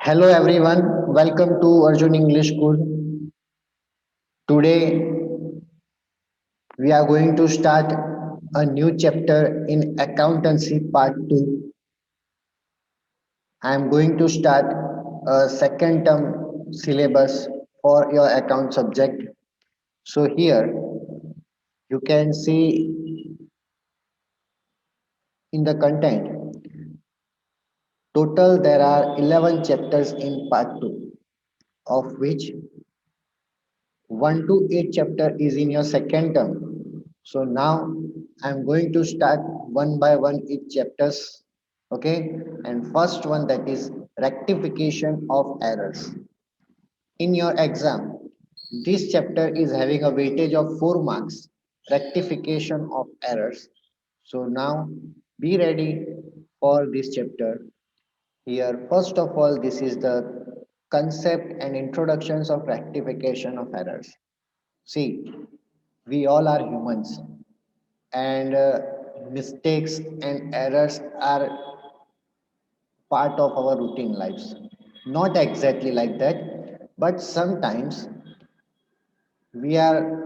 Hello everyone, welcome to Arjun English School. Today we are going to start a new chapter in accountancy part 2. I am going to start a second term syllabus for your account subject. So here you can see in the content total there are 11 chapters in part 2, of which 1 to 8 chapter is in your second term. So now I'm going to start one by one each chapters. Okay, and first one, that is rectification of errors. In your exam, this chapter is having a weightage of 4 marks, rectification of errors. So now be ready for this chapter. Here, first of all, this is the concept and introductions of rectification of errors. See, we all are humans, and mistakes and errors are part of our routine lives. Not exactly like that, but sometimes we are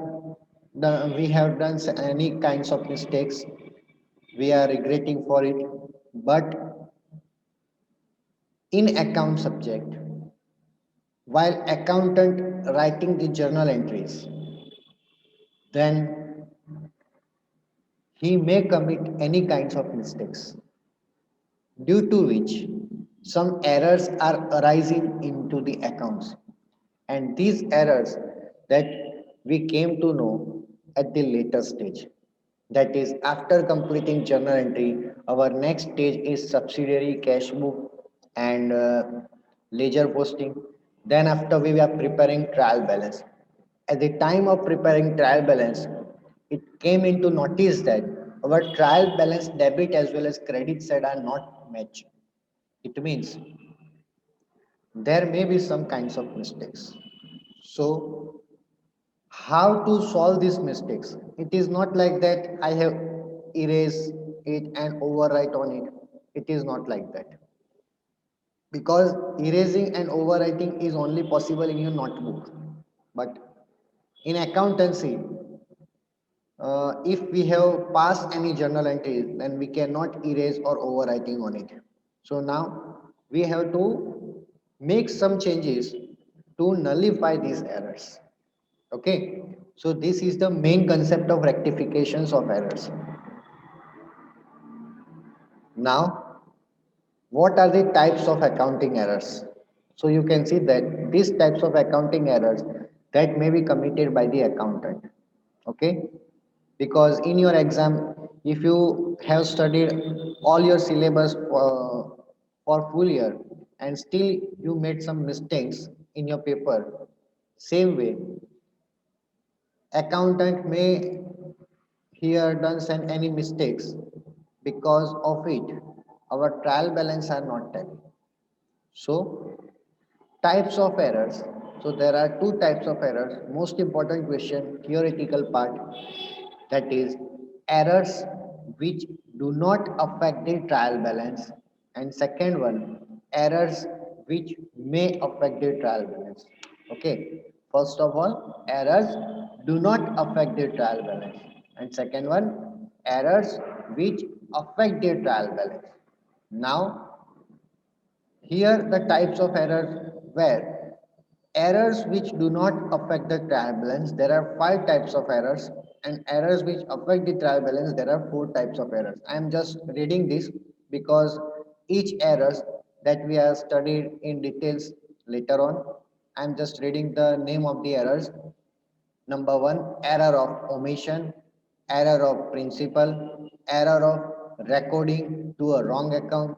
we have done any kinds of mistakes. We are regretting for it, but in account subject, while accountant writing the journal entries, then he may commit any kinds of mistakes, due to which some errors are arising into the accounts, and these errors that we came to know at the later stage, that is after completing journal entry. Our next stage is subsidiary cash book and ledger posting. Then after, we are preparing trial balance. At the time of preparing trial balance, it came into notice that our trial balance debit as well as credit side are not matched. It means there may be some kinds of mistakes. So, how to solve these mistakes? It is not like that I have erased it and overwrite on it. It is not like that, because erasing and overwriting is only possible in your notebook. But in accountancy, if we have passed any journal entry, then we cannot erase or overwriting on it. So now we have to make some changes to nullify these errors. Okay, so this is the main concept of rectifications of errors. Now, what are the types of accounting errors? So you can see that these types of accounting errors that may be committed by the accountant. Okay, because in your exam, if you have studied all your syllabus for full year and still you made some mistakes in your paper, same way accountant may here done any mistakes. Because of it, our trial balance are not tally. So types of errors. So there are two types of errors. Most important question, theoretical part, that is errors which do not affect the trial balance, and second one, errors which may affect the trial balance. Okay, first of all, errors do not affect the trial balance, and second one, errors which affect the trial balance. Now, here the types of errors where errors which do not affect the trial balance, there are five types of errors, and errors which affect the trial balance, there are four types of errors. I am just reading this because each errors that we have studied in details later on. I am just reading the name of the errors. Number one, error of omission, error of principal, error of recording to a wrong account,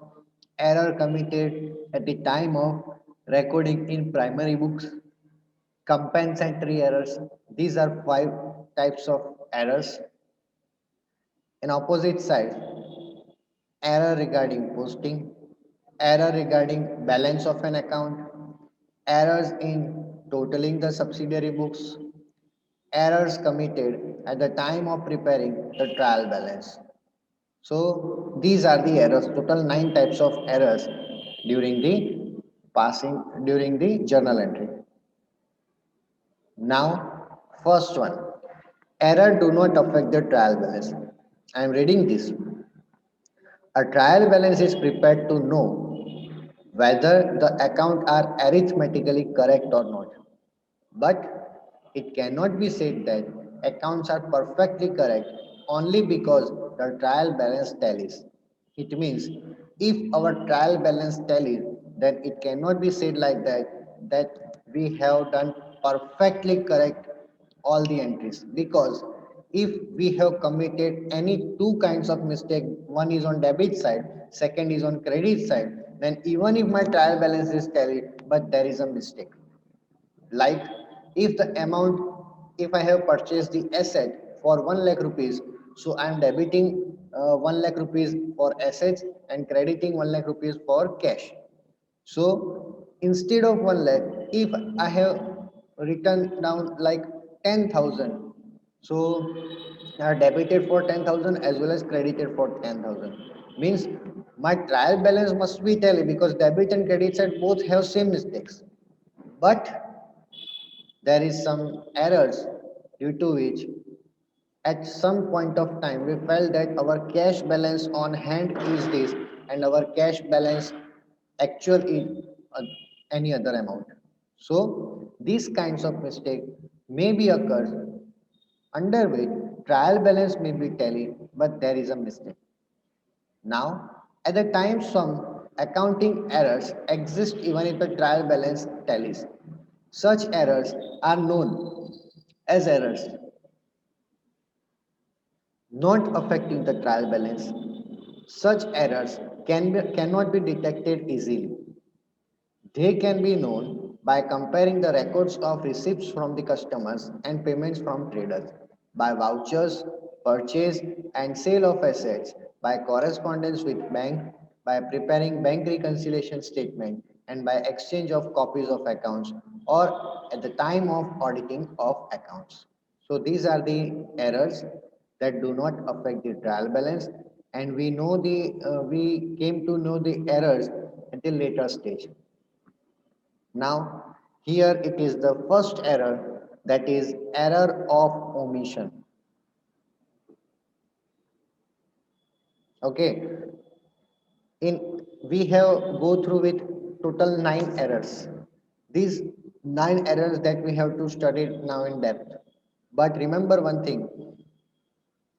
error committed at the time of recording in primary books, compensatory errors. These are five types of errors. In opposite side, error regarding posting, error regarding balance of an account, errors in totaling the subsidiary books, errors committed at the time of preparing the trial balance. So these are the errors, total nine types of errors during the passing during the journal entry. Now, first one, error do not affect the trial balance. I am reading this. A trial balance is prepared to know whether the account are arithmetically correct or not. But it cannot be said that accounts are perfectly correct only because the trial balance tallies. It means if our trial balance tallies, then it cannot be said like that we have done perfectly correct all the entries, because if we have committed any two kinds of mistake, one is on debit side, second is on credit side, then even if my trial balance is tallied but there is a mistake, like if the amount, if I have purchased the asset for 1 lakh rupees, so I am debiting 1 lakh rupees for assets and crediting 1 lakh rupees for cash. So instead of 1 lakh, if I have written down like 10,000, so I have debited for 10,000 as well as credited for 10,000, means my trial balance must be tally, because debit and credit side both have same mistakes. But there is some errors due to which at some point of time we felt that our cash balance on hand is this and our cash balance actual is any other amount. So these kinds of mistake may be occurs, under which trial balance may be tallied but there is a mistake. Now, at the time, some accounting errors exist even if the trial balance tallies. Such errors are known as errors not affecting the trial balance. Such errors cannot be detected easily. They can be known by comparing the records of receipts from the customers and payments from traders, by vouchers, purchase and sale of assets, by correspondence with bank, by preparing bank reconciliation statement, and by exchange of copies of accounts, or at the time of auditing of accounts. So these are the errors that do not affect the trial balance, and we came to know the errors at the later stage. Now, here it is the first error, that is error of omission. Okay, in we have go through with total 9 errors. These 9 errors that we have to study now in depth. But remember one thing: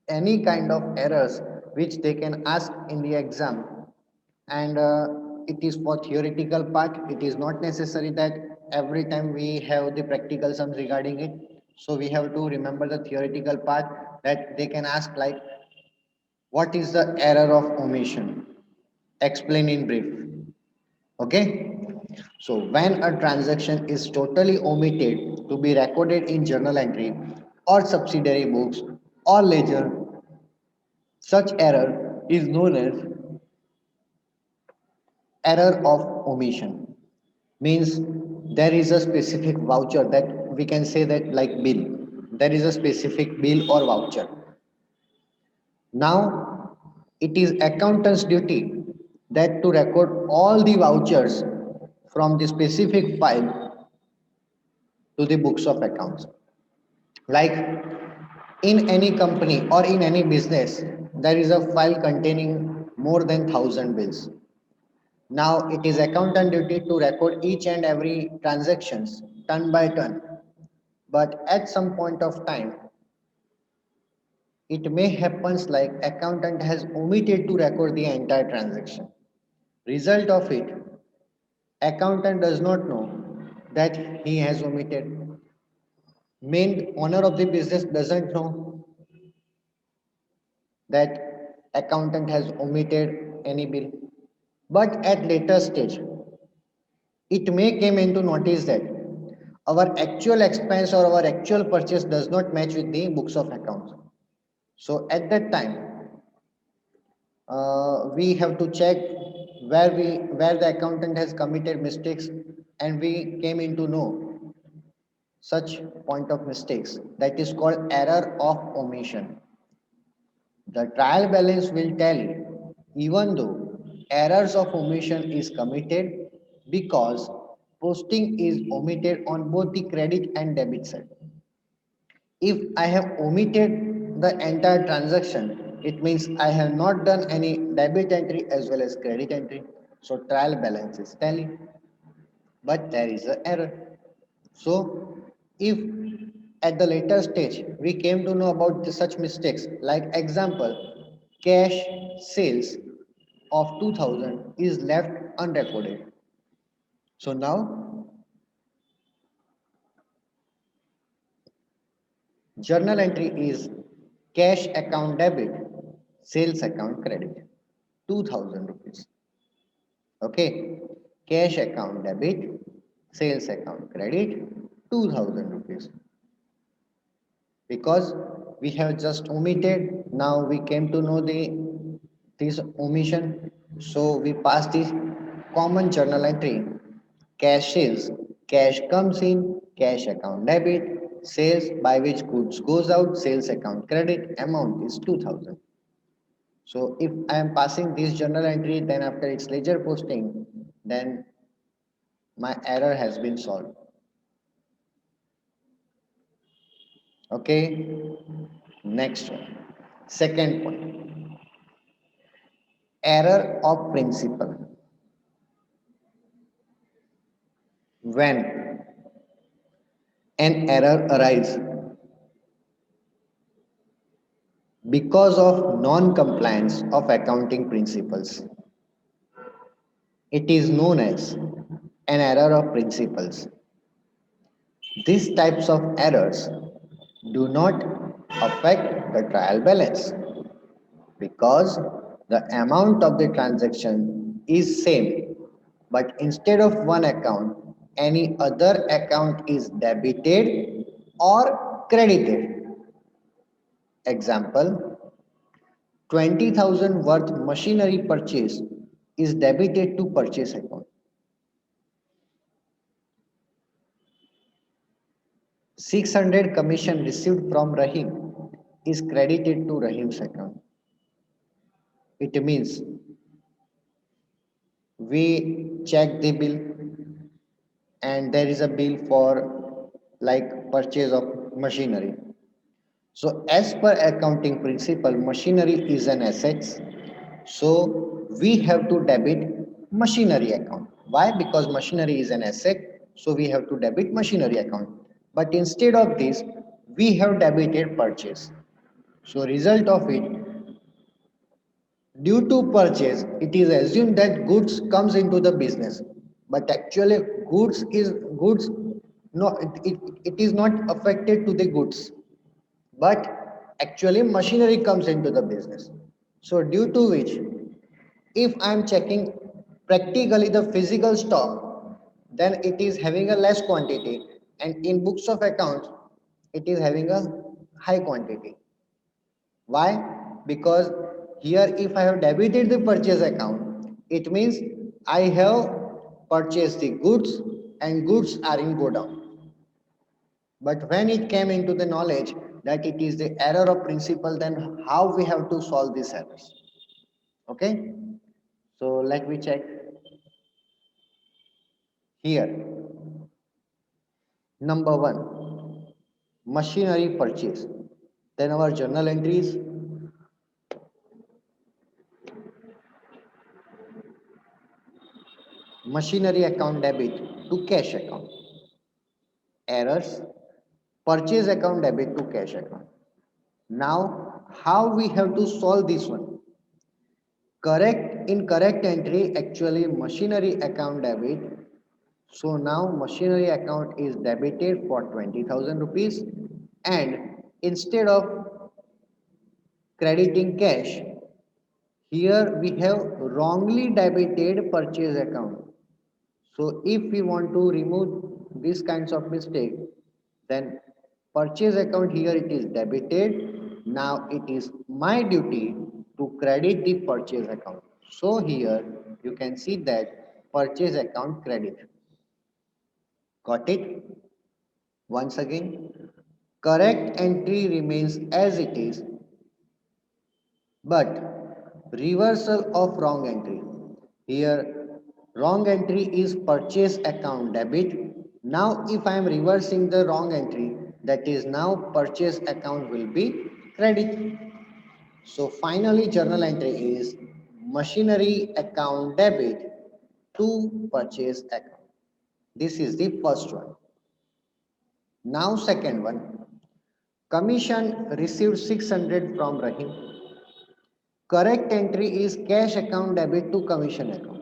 any kind of errors which they can ask in the exam, and it is for theoretical part, it is not necessary that every time we have the practical sums regarding it. So we have to remember the theoretical part, that they can ask like, what is the error of omission, explain in brief. Okay, so when a transaction is totally omitted to be recorded in journal entry or subsidiary books or ledger, such error is known as error of omission. Means there is a specific voucher, that we can say that like bill, there is a specific bill or voucher. Now it is accountant's duty that to record all the vouchers from the specific file to the books of accounts. Like in any company or in any business, there is a file containing more than 1,000 bills. Now it is accountant duty to record each and every transactions turn by turn. But at some point of time, it may happens like accountant has omitted to record the entire transaction. Result of it, accountant does not know that he has omitted. Main owner of the business doesn't know that accountant has omitted any bill. But at later stage, it may came into notice that our actual expense or our actual purchase does not match with the books of accounts. So at that time, we have to check where the accountant has committed mistakes, and we came in to know such point of mistakes, that is called error of omission. The trial balance will tell, even though errors of omission is committed, because posting is omitted on both the credit and debit side. If I have omitted the entire transaction, it means I have not done any debit entry as well as credit entry. So trial balance is tally, but there is an error. So if at the later stage we came to know about such mistakes, like example, cash sales of 2000 is left unrecorded. So now journal entry is cash account debit, sales account credit, 2000 rupees. Okay, cash account debit, sales account credit, 2000 rupees. Because we have just omitted, now we came to know this omission. So we pass this common journal entry. Cash sales, cash comes in, cash account debit, sales by which goods goes out, sales account credit, amount is 2000. So if I am passing this journal entry, then after its ledger posting, then my error has been solved. Okay, next one. Second point, error of principle. When an error arises because of non-compliance of accounting principles, it is known as an error of principles. These types of errors do not affect the trial balance because the amount of the transaction is same, but instead of one account, any other account is debited or credited. Example, 20,000 worth machinery purchase is debited to purchase account. 600 commission received from Rahim is credited to Rahim's account. It means we check the bill and there is a bill for like purchase of machinery. So as per accounting principle, machinery is an asset. So we have to debit machinery account. Why? Because machinery is an asset. So we have to debit machinery account. But instead of this, we have debited purchase. So result of it, due to purchase, it is assumed that goods comes into the business. But actually goods no it is not affected to the goods, but actually machinery comes into the business. So due to which, if I am checking practically the physical stock, then it is having a less quantity, and in books of accounts it is having a high quantity. Why? Because here if I have debited the purchase account, it means I have purchased the goods and goods are in go down. But when it came into the knowledge that it is the error of principle, then how we have to solve these errors? Okay, so let me check here. Number one, machinery purchase. Then our journal entries, machinery account debit to cash account. Errors, purchase account debit to cash account. Now, how we have to solve this one? Correct entry, actually machinery account debit. So now machinery account is debited for 20,000 rupees, and instead of crediting cash, here we have wrongly debited purchase account. So if we want to remove these kinds of mistake, then purchase account here it is debited. Now it is my duty to credit the purchase account. So here you can see that purchase account credit. Got it? Once again, correct entry remains as it is, but reversal of wrong entry. Here Wrong entry is purchase account debit. Now if I am reversing the wrong entry, that is now purchase account will be credit. So finally journal entry is machinery account debit to purchase account. This is the first one. Now second one. Commission received 600 from Rahim. Correct entry is cash account debit to commission account.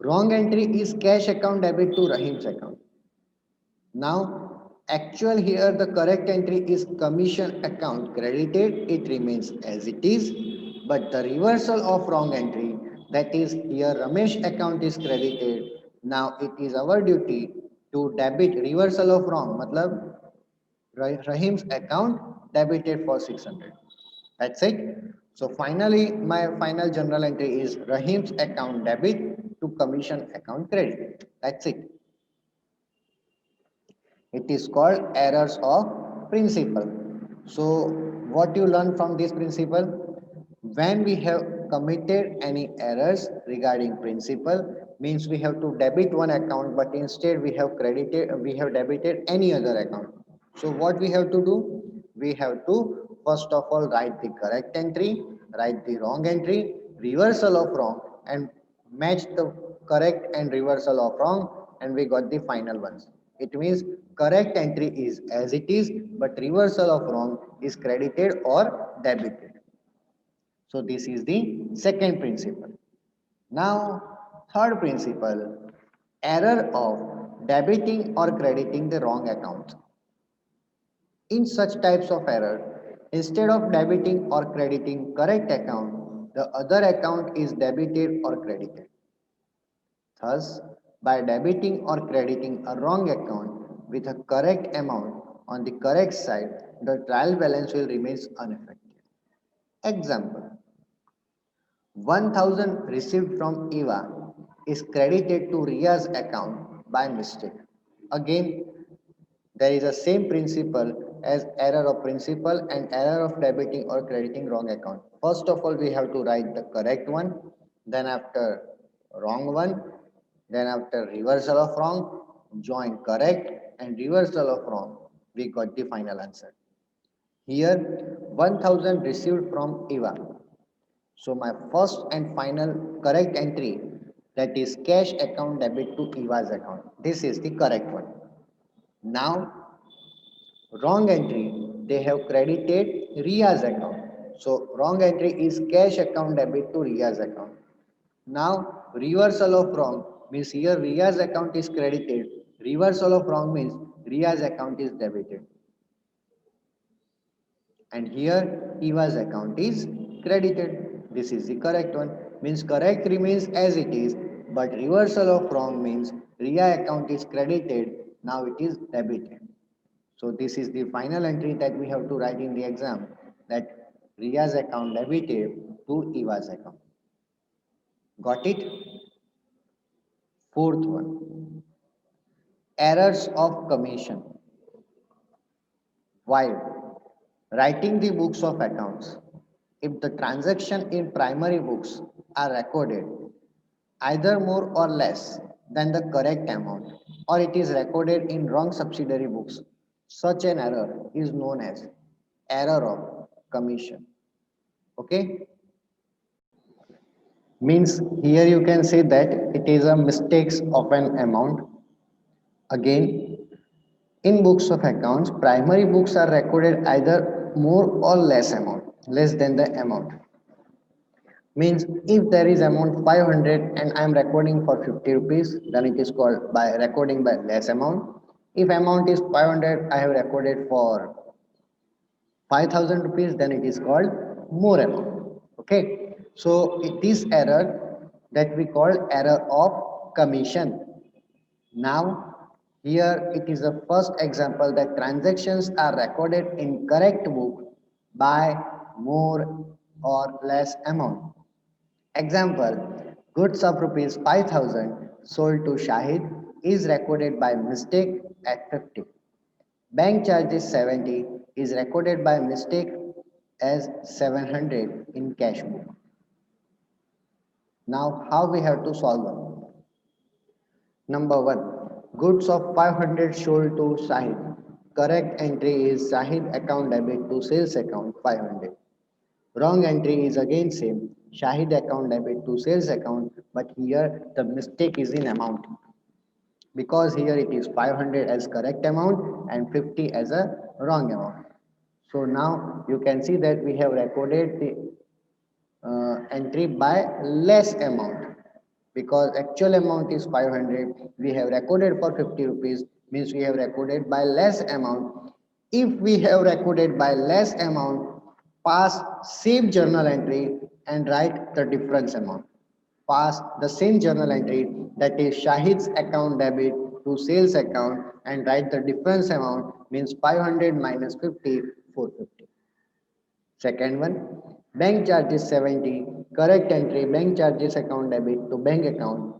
Wrong entry is cash account debit to Rahim's account. Now, actual here the correct entry is commission account credited, it remains as it is, but the reversal of wrong entry, that is here Ramesh account is credited, now it is our duty to debit reversal of wrong, matlab Rahim's account debited for 600. That's it. So finally, my final journal entry is Rahim's account debit to commission account credit. That's it. It is called errors of principle. So what you learn from this principle? When we have committed any errors regarding principle, means we have to debit one account, but instead we have debited any other account. So what we have to do? We have to first of all write the correct entry, write the wrong entry, reversal of wrong, and match the correct and reversal of wrong, and we got the final ones. It means correct entry is as it is, but reversal of wrong is credited or debited. So this is the second principle. Now, third principle, error of debiting or crediting the wrong account. In such types of error, instead of debiting or crediting correct account, the other account is debited or credited. Thus, by debiting or crediting a wrong account with a correct amount on the correct side, the trial balance will remain unaffected. Example, 1000 received from Eva is credited to Ria's account by mistake. Again, there is a same principle as error of principle and error of debiting or crediting wrong account. First of all, we have to write the correct one, then after wrong one, then after reversal of wrong, join correct and reversal of wrong. We got the final answer. Here, 1000 received from Eva. So my first and final correct entry, that is cash account debit to Eva's account. This is the correct one. Now wrong entry, they have credited Ria's account. So wrong entry is cash account debit to Ria's account. Now reversal of wrong means here Ria's account is credited. Reversal of wrong means Ria's account is debited. And here Eva's account is credited. This is the correct one. Means correct remains as it is, but reversal of wrong means Ria account is credited. Now it is debited. So this is the final entry that we have to write in the exam, that Ria's account debited to Eva's account. Got it? Fourth one, errors of commission. While writing the books of accounts, if the transaction in primary books are recorded either more or less than the correct amount, or it is recorded in wrong subsidiary books, such an error is known as error of commission. Okay? Means here you can say that it is a mistakes of an amount. Again, in books of accounts, primary books are recorded either more or less amount, less than the amount. Means if there is amount 500 and I am recording for 50 rupees, then it is called by recording by less amount. If amount is 500, I have recorded for 5000 rupees, then it is called more amount. Okay. So it is error that we call error of commission. Now here it is the first example that transactions are recorded in correct book by more or less amount. Example, goods of rupees 5000 sold to Shahid is recorded by mistake at 50. Bank charges 70 is recorded by mistake as 700 in cash book. Now, how we have to solve them? Number 1. Goods of 500 sold to Shahid. Correct entry is Shahid account debit to sales account 500. Wrong entry is again same. Shahid account debit to sales account, but here the mistake is in amount, because here it is 500 as correct amount and 50 as a wrong amount. So now you can see that we have recorded the entry by less amount, because actual amount is 500, we have recorded for 50 rupees, means we have recorded by less amount. If we have recorded by less amount, pass same journal entry and write the difference amount. Pass the same journal entry, that is Shahid's account debit to sales account, and write the difference amount, means 500 minus 50, 450. Second one, bank charges 70. Correct entry, bank charges account debit to bank account.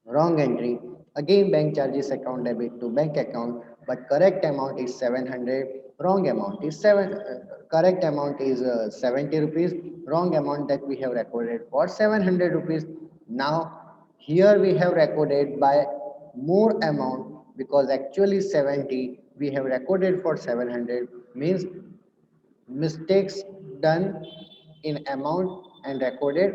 Wrong entry, again bank charges account debit to bank account, but correct amount is 700. Wrong amount is correct amount is 70 rupees. Wrong amount that we have recorded for 700 rupees. Now here we have recorded by more amount, because actually 70 we have recorded for 700, means mistakes done in amount and recorded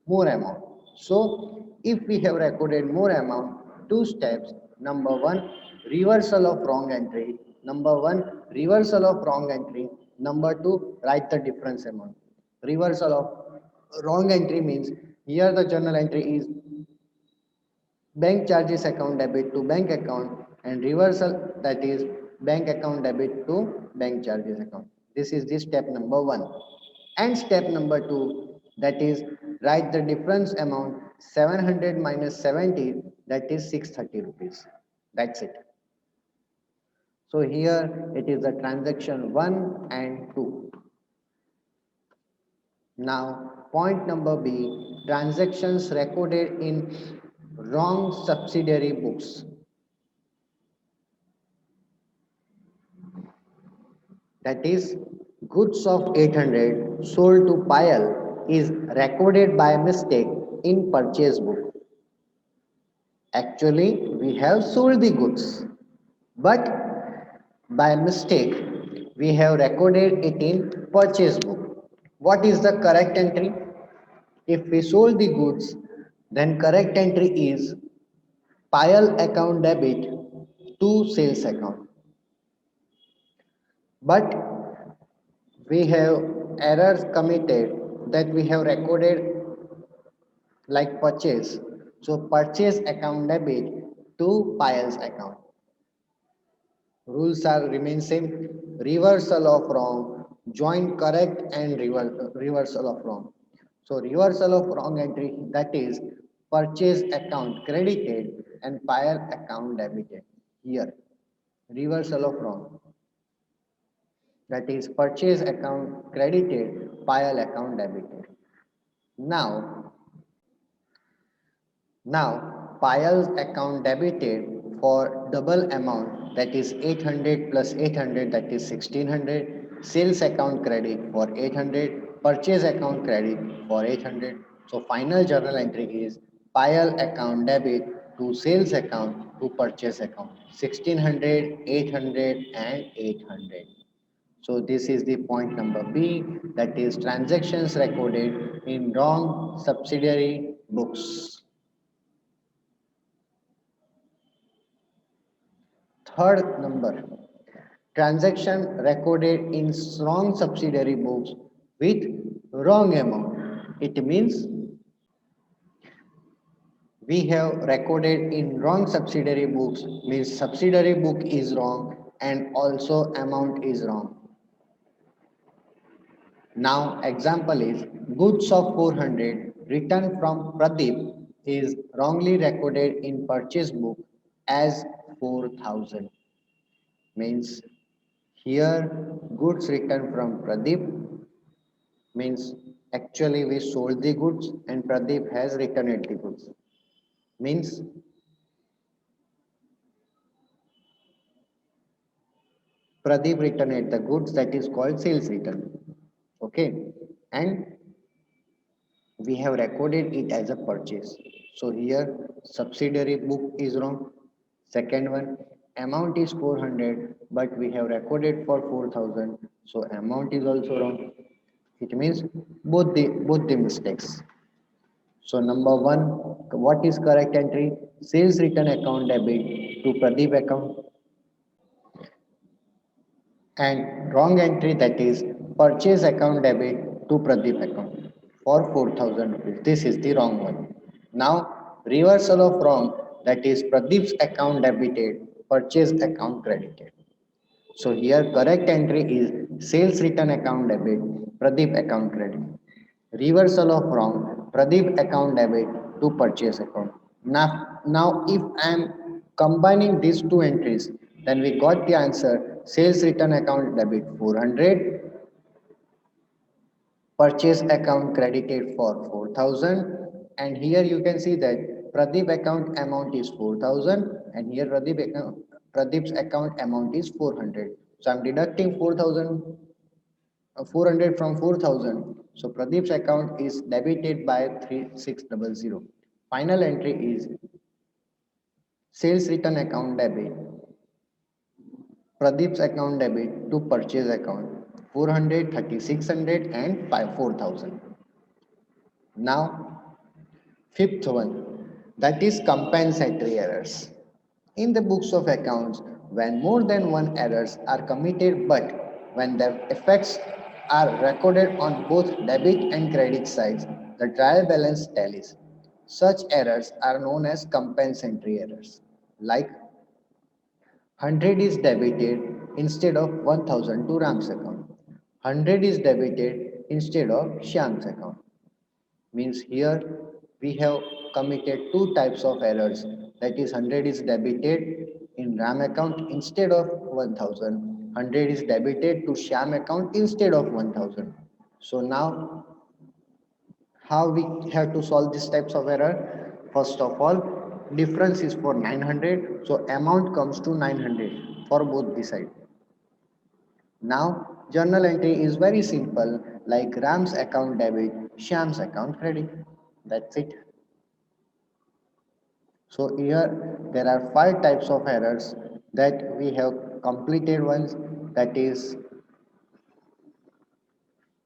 more amount. So if we have recorded more amount, two steps. Number one, reversal of wrong entry. Number one, reversal of wrong entry. Number two, write the difference amount. Reversal of wrong entry means here the journal entry is bank charges account debit to bank account, and reversal, that is bank account debit to bank charges account. This is the step number 1. And step number 2, that is write the difference amount, 700 minus 70, that is 630 rupees. That's it. So here it is the transaction 1 and 2. Now, point number B, transactions recorded in wrong subsidiary books. That is, goods of 800 sold to Payal is recorded by mistake in purchase book. Actually, we have sold the goods, but by mistake, we have recorded it in purchase book. What is the correct entry? If we sold the goods, then correct entry is Payal account debit to sales account. But we have errors committed, that we have recorded like purchase. So purchase account debit to Payal's account. Rules are remain same. Reversal of wrong, join correct and reversal of wrong. So reversal of wrong entry, that is purchase account credited and Payal account debited. Here reversal of wrong, that is purchase account credited, Payal account debited. Now Now, Payal's account debited for double amount, that is 800 plus 800, that is 1600. Sales account credit for 800. Purchase account credit for 800. So final journal entry is Payal account debit to sales account to purchase account, 1600, 800 and 800. So this is the point number B, that is transactions recorded in wrong subsidiary books. Third number, transaction recorded in wrong subsidiary books with wrong amount. It means we have recorded in wrong subsidiary books, means subsidiary book is wrong and also amount is wrong. Now example is goods of 400 returned from Pradeep is wrongly recorded in purchase book as 4000. Means here goods returned from Pradeep means actually we sold the goods and Pradeep has returned the goods. Means Pradeep returned the goods, that is called sales return. Okay, and we have recorded it as a purchase. So here subsidiary book is wrong. Second one, amount is 400, but we have recorded for 4000. So amount is also wrong. It means both the mistakes. So number one, what is correct entry? Sales return account debit to Pradeep account, and wrong entry, that is purchase account debit to Pradeep account for 4000 rupees. This is the wrong one. Now reversal of wrong, that is Pradeep's account debited, purchase account credited. So here correct entry is sales return account debit, Pradeep account credit. Reversal of wrong, Pradeep account debit to purchase account. Now if I am combining these two entries, then we got the answer sales return account debit 400, purchase account credited for 4000, and here you can see that Pradeep account amount is 4000 and here Pradeep's account amount is 400. So I'm deducting 4000 400 from 4000. So Pradeep's account is debited by 3600. Final entry is sales return account debit, Pradeep's account debit to purchase account 400, 3600 and 4000. Now fifth one, that is compensatory errors. In the books of accounts, when more than one errors are committed but when their effects are recorded on both debit and credit sides, the trial balance tallies. Such errors are known as compensatory errors. Like 100 is debited instead of 1000 to Ram's account. 100 is debited instead of Shyam's account. Means here we have committed two types of errors, that is 100 is debited in RAM account instead of 1000, 100 is debited to Sham account instead of 1000. So now how we have to solve these types of error? First of all, difference is for 900, so amount comes to 900 for both the side. Now, journal entry is very simple, like Ram's account debit, Sham's account credit. That's it. So here there are five types of errors that we have completed ones, that is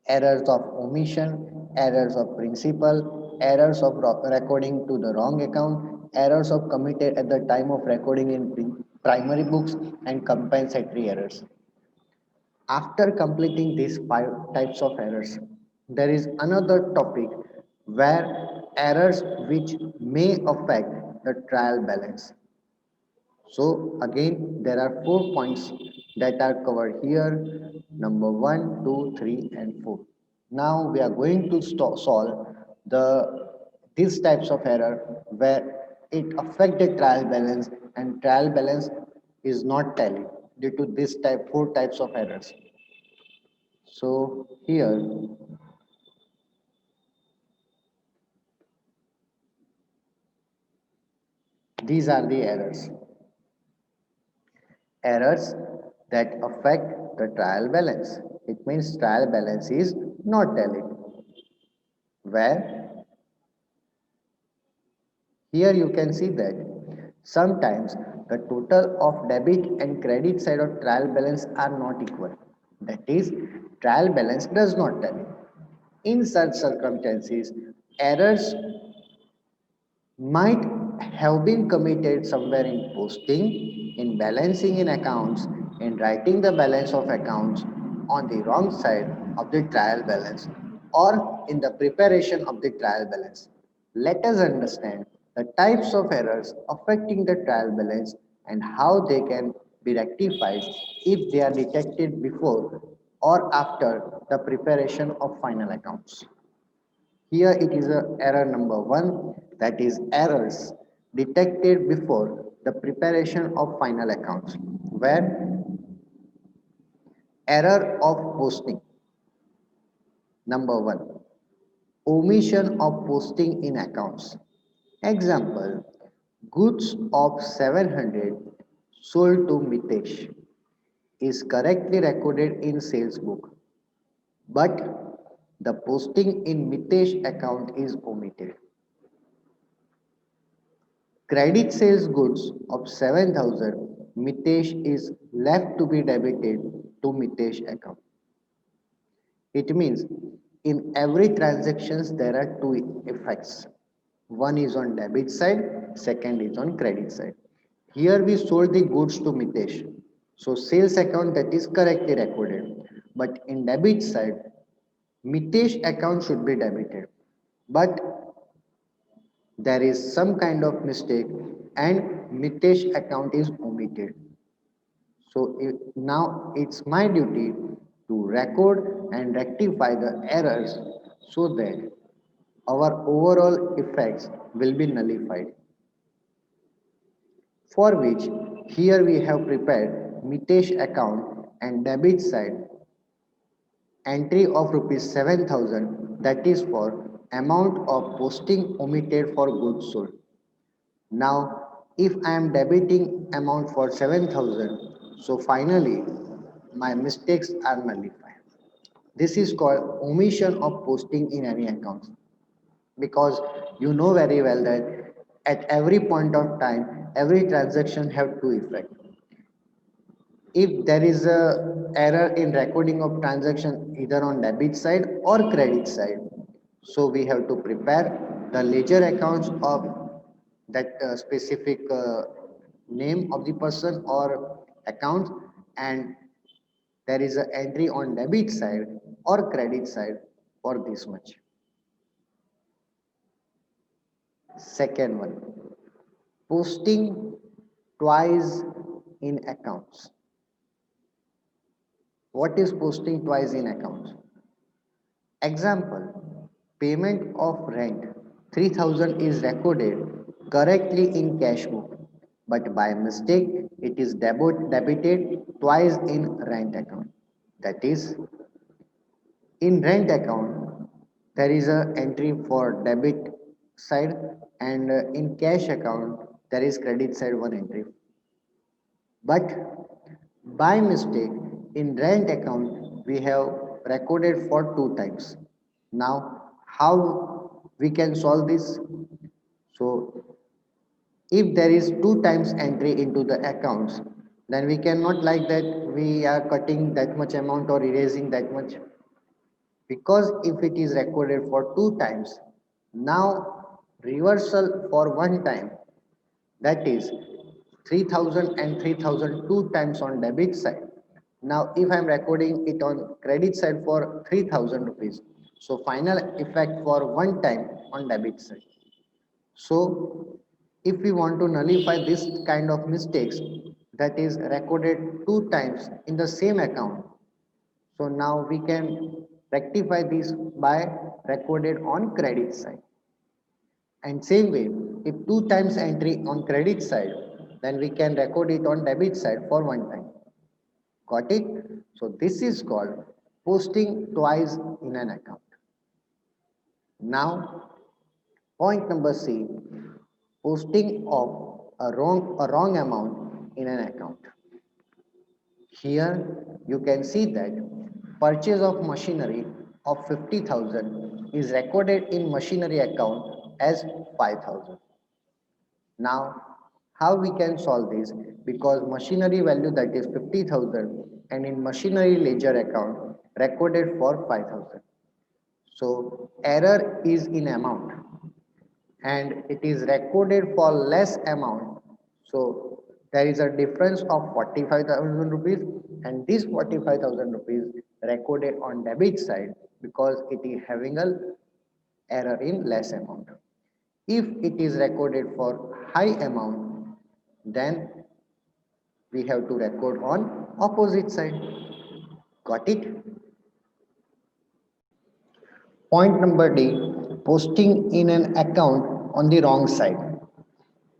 errors of omission, errors of principal, errors of recording to the wrong account, errors of committed at the time of recording in primary books, and compensatory errors. After completing these five types of errors, there is another topic where errors which may affect the trial balance. So again, there are 4 points that are covered here. Number one, two, three, and four. Now we are going to solve these types of error where it affect the trial balance and trial balance is not tallied due to this type four types of errors. So here these are the errors. Errors that affect the trial balance. It means trial balance is not tallied. Where here you can see that sometimes the total of debit and credit side of trial balance are not equal. That is, trial balance does not tally. In such circumstances, errors might have been committed somewhere in posting, in balancing in accounts, in writing the balance of accounts on the wrong side of the trial balance, or in the preparation of the trial balance. Let us understand the types of errors affecting the trial balance and how they can be rectified if they are detected before or after the preparation of final accounts. Here it is a error number one, that is errors detected before the preparation of final accounts, where error of posting. Number one, omission of posting in accounts. Example, goods of 700 sold to Mitesh is correctly recorded in sales book, but the posting in Mitesh account is omitted. Credit sales goods of 7,000, Mitesh is left to be debited to Mitesh account. It means in every transactions there are two effects. One is on debit side, second is on credit side. Here we sold the goods to Mitesh. So sales account that is correctly recorded. But in debit side, Mitesh account should be debited. But there is some kind of mistake and Mitesh account is omitted. So now it's my duty to record and rectify the errors so that our overall effects will be nullified. For which here we have prepared Mitesh account and debit side entry of rupees 7,000, that is for amount of posting omitted for goods sold. Now, if I am debiting amount for 7,000, so finally my mistakes are nullified. This is called omission of posting in any account, because you know very well that at every point of time, every transaction have two effects. If there is a error in recording of transaction either on debit side or credit side, so we have to prepare the ledger accounts of that specific name of the person or account, and there is an entry on debit side or credit side for this much. Second one, posting twice in accounts. What is posting twice in accounts? Example, payment of rent 3,000 is recorded correctly in cash book, but by mistake it is debited twice in rent account. That is, in rent account there is a entry for debit side, and in cash account there is credit side one entry. But by mistake in rent account we have recorded for two times. Now how we can solve this? So if there is two times entry into the accounts, then we cannot like that we are cutting that much amount or erasing that much, because if it is recorded for two times, now reversal for one time, that is 3,000 and 3,000 two times on debit side. Now if I am recording it on credit side for 3,000 rupees, so final effect for one time on debit side. So if we want to nullify this kind of mistakes that is recorded two times in the same account, so now we can rectify this by recorded on credit side. And same way, if two times entry on credit side, then we can record it on debit side for one time. Got it? So this is called posting twice in an account. Now, point number C, posting of a wrong amount in an account. Here you can see that purchase of machinery of 50,000 is recorded in machinery account as 5,000. Now, how we can solve this? Because machinery value that is 50,000 and in machinery ledger account recorded for 5,000. So error is in amount and it is recorded for less amount. So there is a difference of 45,000 rupees, and this 45,000 rupees recorded on debit side because it is having a error in less amount. If it is recorded for high amount, then we have to record on opposite side. Got it? Point number D, posting in an account on the wrong side.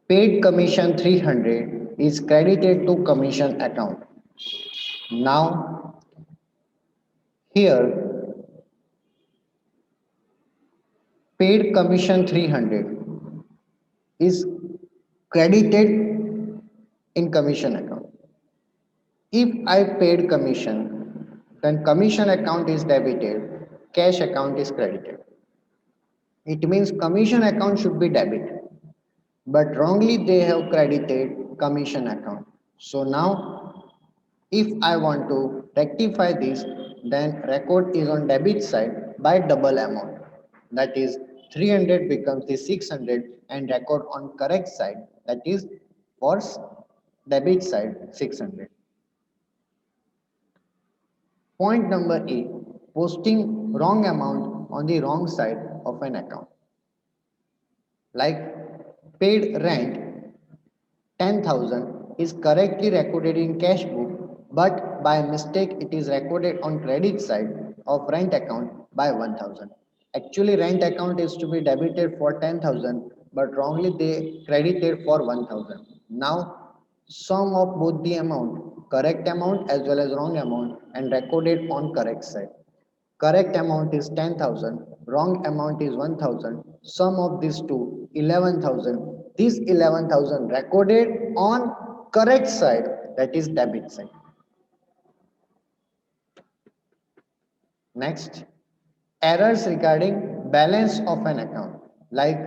Paid commission 300 is credited to commission account. Now here paid commission 300 is credited in commission account. If I paid commission then commission account is debited, cash account is credited. It means commission account should be debit, but wrongly they have credited commission account. So now if I want to rectify this, then record is on debit side by double amount. That is 300 becomes the 600 and record on correct side, that is for debit side 600. Point number 8, posting wrong amount on the wrong side of an account. Like paid rent 10,000 is correctly recorded in cash book, but by mistake it is recorded on credit side of rent account by 1,000. Actually rent account is to be debited for 10,000, but wrongly they credited for 1,000. Now sum of both the amount, correct amount as well as wrong amount, and recorded on correct side. Correct amount is 10,000, wrong amount is 1,000. Sum of these two, 11,000. This 11,000 recorded on correct side, that is debit side. Next, errors regarding balance of an account. Like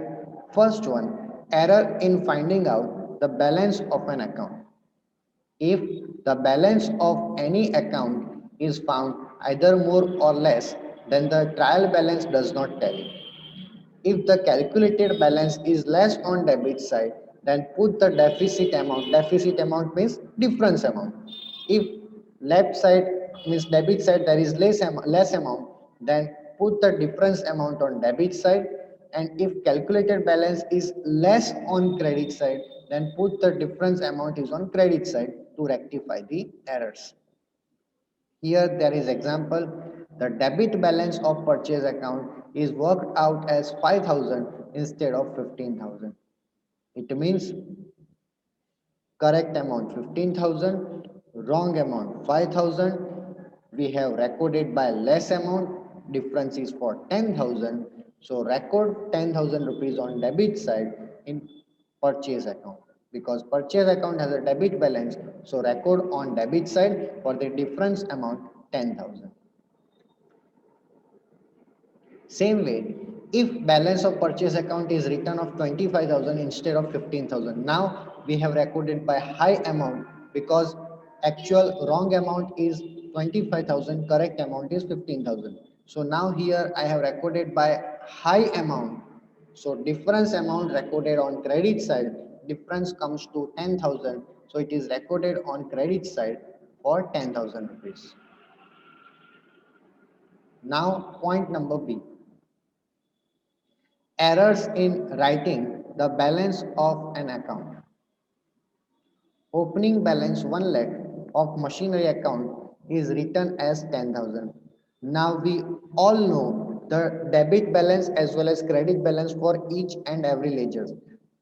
first one, error in finding out the balance of an account. If the balance of any account is found either more or less, then the trial balance does not tally. If the calculated balance is less on debit side, then put the deficit amount means difference amount. If left side means debit side there is less amount, then put the difference amount on debit side. And if calculated balance is less on credit side, then put the difference amount is on credit side to rectify the errors. Here there is example, the debit balance of purchase account is worked out as 5,000 instead of 15,000. It means correct amount 15,000, wrong amount 5,000. We have recorded by less amount, difference is for 10,000. So record 10,000 rupees on debit side in purchase account, because purchase account has a debit balance, so record on debit side for the difference amount 10,000. Same way, if balance of purchase account is written of 25,000 instead of 15,000, now we have recorded by high amount because actual wrong amount is 25,000, correct amount is 15,000. So now here I have recorded by high amount. So difference amount recorded on credit side, difference comes to 10,000. So it is recorded on credit side for 10,000 rupees. Now point number B. Errors in writing the balance of an account. Opening balance 1 lakh of machinery account is written as 10,000. Now we all know the debit balance as well as credit balance for each and every ledger.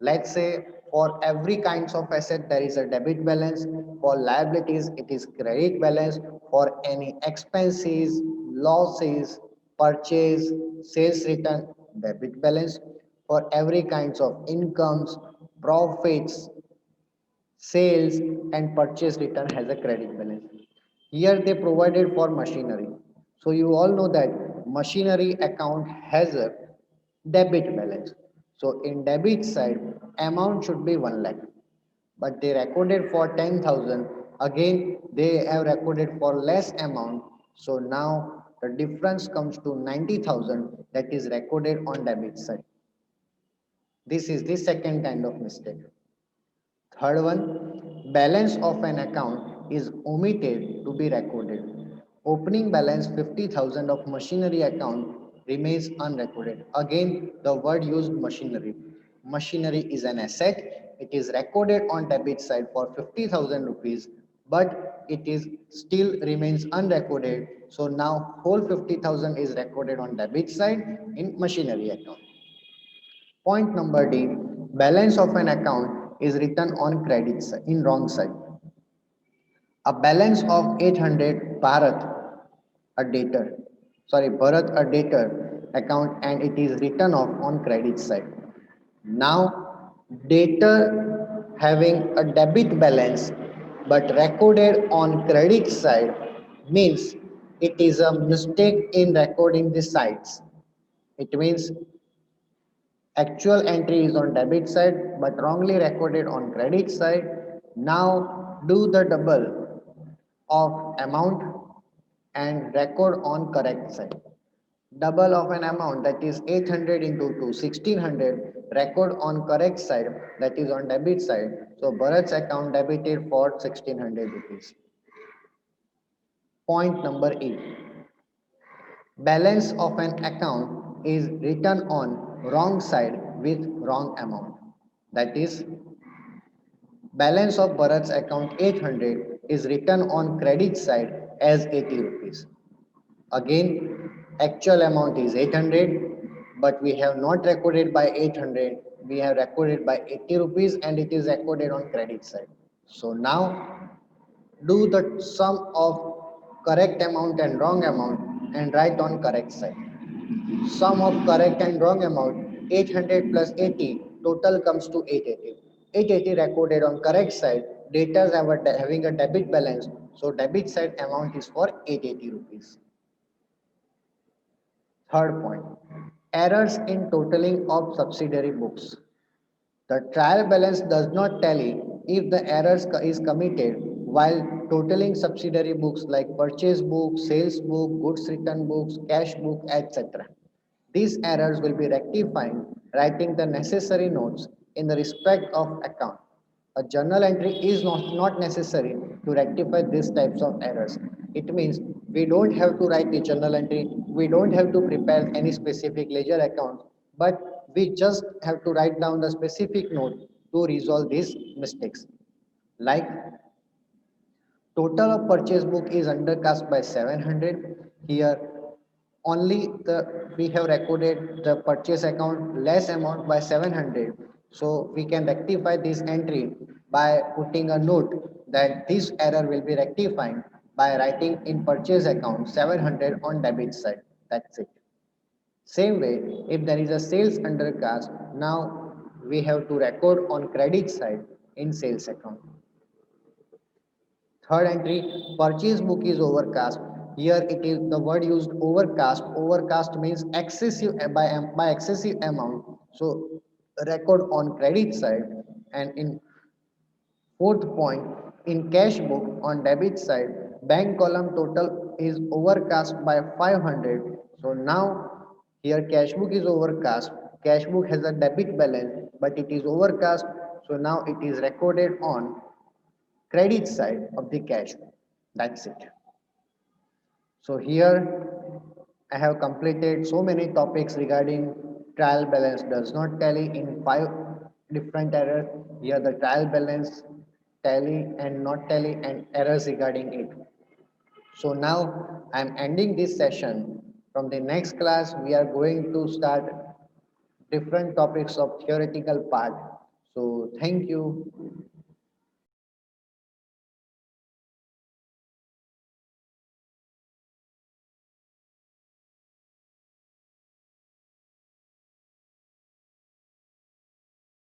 Let's say for every kinds of asset there is a debit balance, for liabilities it is credit balance, for any expenses, losses, purchase, sales return, debit balance, for every kinds of incomes, profits, sales and purchase return has a credit balance. Here they provided for machinery. So you all know that machinery account has a debit balance. So in debit side, amount should be 1 lakh. But they recorded for 10,000. Again, they have recorded for less amount. So now the difference comes to 90,000, that is recorded on debit side. This is the second kind of mistake. Third one, balance of an account is omitted to be recorded. Opening balance 50,000 of machinery account remains unrecorded. Again, the word used machinery. Machinery is an asset. It is recorded on debit side for 50,000 rupees, but it is still remains unrecorded. So now whole 50,000 is recorded on debit side in machinery account. Point number D, balance of an account is written on credit side, in wrong side. A balance of 800 Bharat a debtor account and it is written off on credit side. Now, debtor having a debit balance but recorded on credit side means it is a mistake in recording the sides. It means actual entry is on debit side but wrongly recorded on credit side. Now do the double of amount and record on correct side. Double of an amount, that is 800 into 2 1600, record on correct side, that is on debit side. So Bharat's account debited for 1600 rupees. Point number 8. Balance of an account is written on wrong side with wrong amount. That is, balance of Bharat's account 800 is written on credit side as 80 rupees. Again, actual amount is 800, but we have not recorded by 800. We have recorded by 80 rupees and it is recorded on credit side. So now do the sum of correct amount and wrong amount and write on correct side. Sum of correct and wrong amount 800 plus 80 total comes to 880. 880 recorded on correct side. Debtors having a debit balance, so debit side amount is for 880 rupees. Third point, errors in totaling of subsidiary books. The trial balance does not tally if the errors is committed while totaling subsidiary books like purchase book, sales book, goods return books, cash book, etc. These errors will be rectified writing the necessary notes in the respect of account. A journal entry is not necessary to rectify these types of errors. It means we don't have to write the journal entry, we don't have to prepare any specific ledger account, but we just have to write down the specific note to resolve these mistakes. Like total of purchase book is undercast by 700. Here only we have recorded the purchase account less amount by 700. So we can rectify this entry by putting a note that this error will be rectified by writing in purchase account 700 on debit side. That's it. Same way, if there is a sales undercast, now we have to record on credit side in sales account. Third entry, purchase book is overcast. Here it is the word used overcast. Overcast means excessive by excessive amount. So record on credit side, and in fourth point, in cash book on debit side, bank column total is overcast by 500. So now here cash book is overcast. Cash book has a debit balance, but it is overcast. So now it is recorded on credit side of the cash book. That's it. So here I have completed so many topics regarding trial balance does not tally in 5 different errors. Here the trial balance, tally and not tally, and errors regarding it. So now I am ending this session. From the next class we are going to start different topics of theoretical part. So thank you.